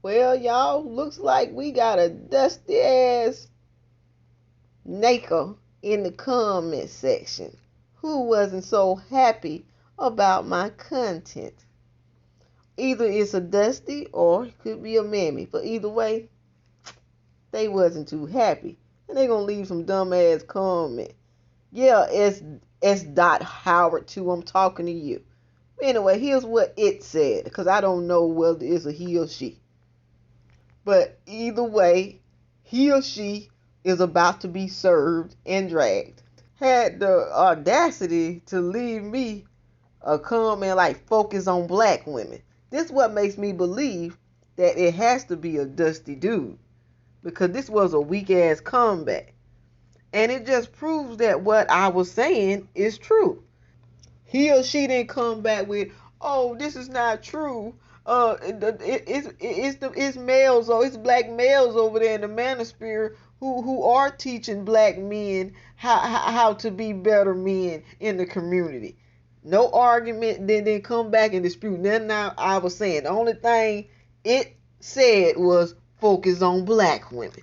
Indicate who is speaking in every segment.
Speaker 1: Well, y'all, looks like we got a dusty ass Naker in the comment section who wasn't so happy about my content. Either it's a dusty or it could be a mammy, but either way, they wasn't too happy. And they gonna leave some dumbass comment. Yeah, it's Dot Howard too. I'm talking to you. Anyway, here's what it said, because I don't know whether it's a he or she. But either way, he or she is about to be served and dragged. Had the audacity to leave me a comment like focus on black women. This what makes me believe that it has to be a dusty dude, because this was a weak ass comeback. And it just proves that what I was saying is true. He or she didn't come back with, oh, this is not true. It's males, or it's black males over there in the manosphere who are teaching black men how to be better men in the community. No argument, then come back and dispute. Then now I was saying the only thing it said was focus on black women.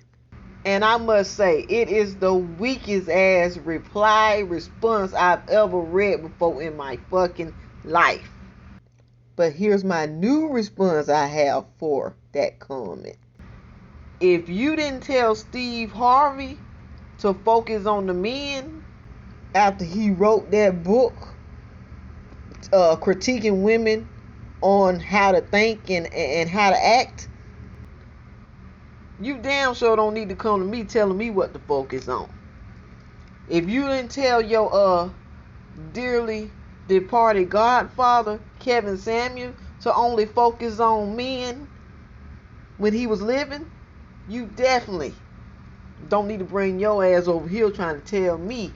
Speaker 1: And I must say, it is the weakest ass response I've ever read before in my fucking life. But here's my new response I have for that comment. If you didn't tell Steve Harvey to focus on the men after he wrote that book, critiquing women on how to think and how to act, you damn sure don't need to come to me telling me what to focus on. If you didn't tell your dearly departed godfather, Kevin Samuel, to only focus on men when he was living, you definitely don't need to bring your ass over here trying to tell me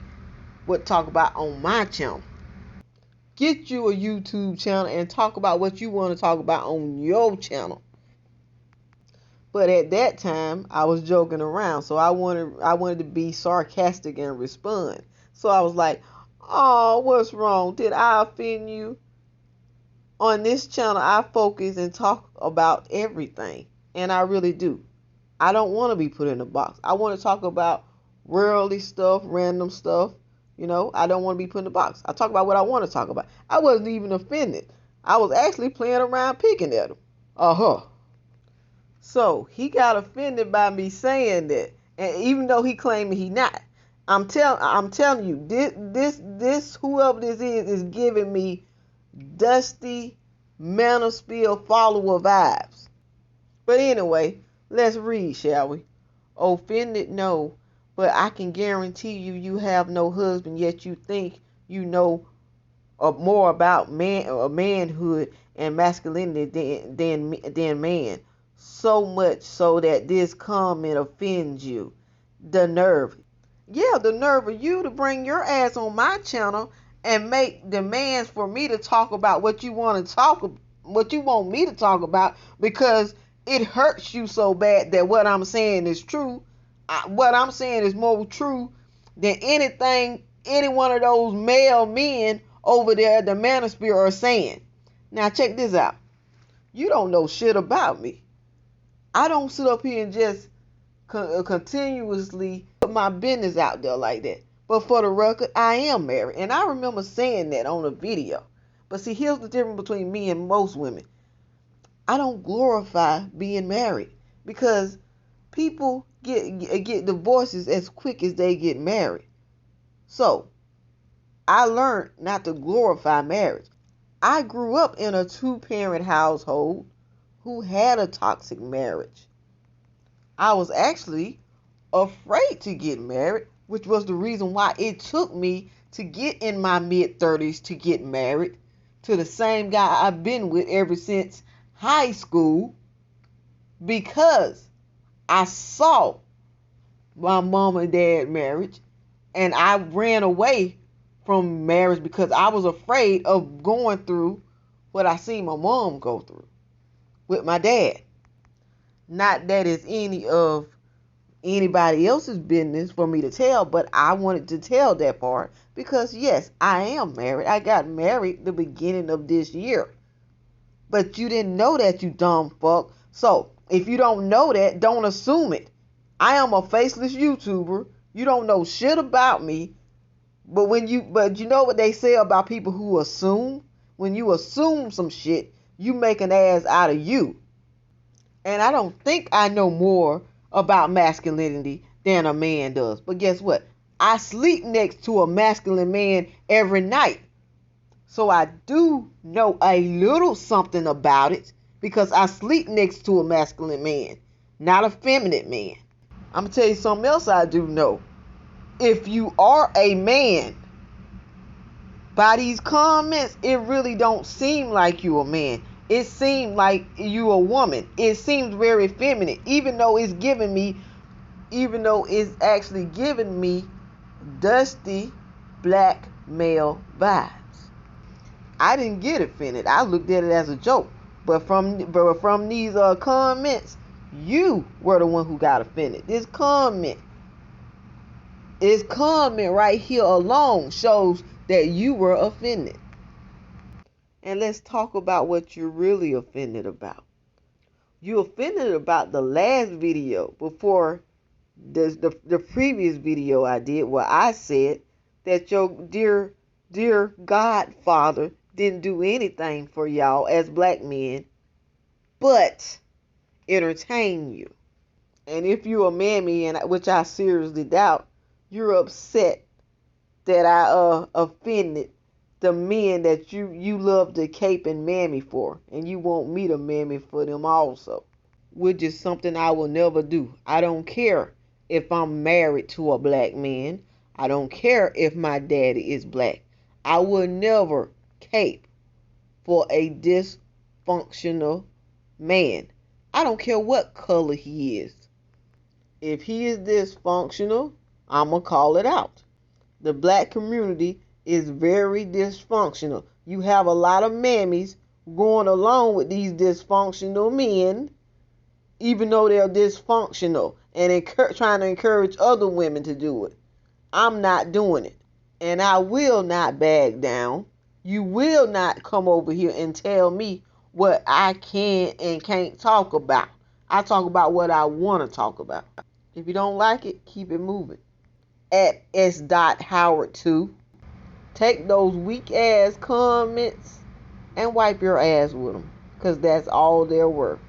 Speaker 1: what to talk about on my channel. Get you a YouTube channel and talk about what you want to talk about on your channel. But at that time, I was joking around, so I wanted to be sarcastic and respond. So I was like, oh, what's wrong? Did I offend you? On this channel, I focus and talk about everything, and I really do. I don't want to be put in a box. I want to talk about worldly stuff, random stuff. I don't want to be put in a box. I talk about what I want to talk about. I wasn't even offended. I was actually playing around picking at him. So he got offended by me saying that, and even though he claimed he not, I'm telling you, this whoever this is giving me dusty manosphere follower vibes. But anyway, let's read, shall we? Offended, no, but I can guarantee you have no husband, yet you think you know more about manhood and masculinity than man. So much so that this comment offends you. The nerve. Yeah, the nerve of you to bring your ass on my channel and make demands for me to talk about what you want me to talk about, because it hurts you so bad that what I'm saying is true. What I'm saying is more true than anything any one of those male men over there at the manosphere are saying. Now check this out. You don't know shit about me. I don't sit up here and just continuously put my business out there like that. But for the record, I am married. And I remember saying that on a video. But see, here's the difference between me and most women. I don't glorify being married, because people get divorces as quick as they get married. So, I learned not to glorify marriage. I grew up in a 2-parent household who had a toxic marriage. I was actually afraid to get married, which was the reason why it took me to get in my mid-30s to get married to the same guy I've been with ever since high school, because I saw my mom and dad marriage and I ran away from marriage because I was afraid of going through what I seen my mom go through with my dad. Not that it's any of anybody else's business for me to tell, but I wanted to tell that part because, yes, I am married. I got married the beginning of this year. But you didn't know that, you dumb fuck. So, If you don't know that, don't assume it. I am a faceless YouTuber. You don't know shit about me. But you know what they say about people who assume? When you assume some shit, you make an ass out of you. And I don't think I know more about masculinity than a man does. But guess what? I sleep next to a masculine man every night. So I do know a little something about it because I sleep next to a masculine man, not a feminine man. I'm going to tell you something else I do know. If you are a man, by these comments, it really don't seem like you a man. It seems like you a woman. It seems very feminine, even though it's actually giving me dusty black male vibes. I didn't get offended. I looked at it as a joke. But from these comments, you were the one who got offended. This comment right here alone shows that you were offended. And let's talk about what you're really offended about. You offended about the last video before the previous video I did, where I said that your dear godfather didn't do anything for y'all as black men but entertain you. And if you're a mammy, and which I seriously doubt, you're upset that I offended the men that you love to cape and mammy for, and you want me to mammy for them also, which is something I will never do. I don't care if I'm married to a black man. I don't care if my daddy is black. I will never cape for a dysfunctional man. I don't care what color he is. If he is dysfunctional, I'm going to call it out. The black community is very dysfunctional. You have a lot of mammies going along with these dysfunctional men, even though they're dysfunctional, and trying to encourage other women to do it. I'm not doing it. And I will not back down. You will not come over here and tell me what I can and can't talk about. I talk about what I want to talk about. If you don't like it, keep it moving. At S.Howard2, take those weak ass comments and wipe your ass with them, because that's all they're worth.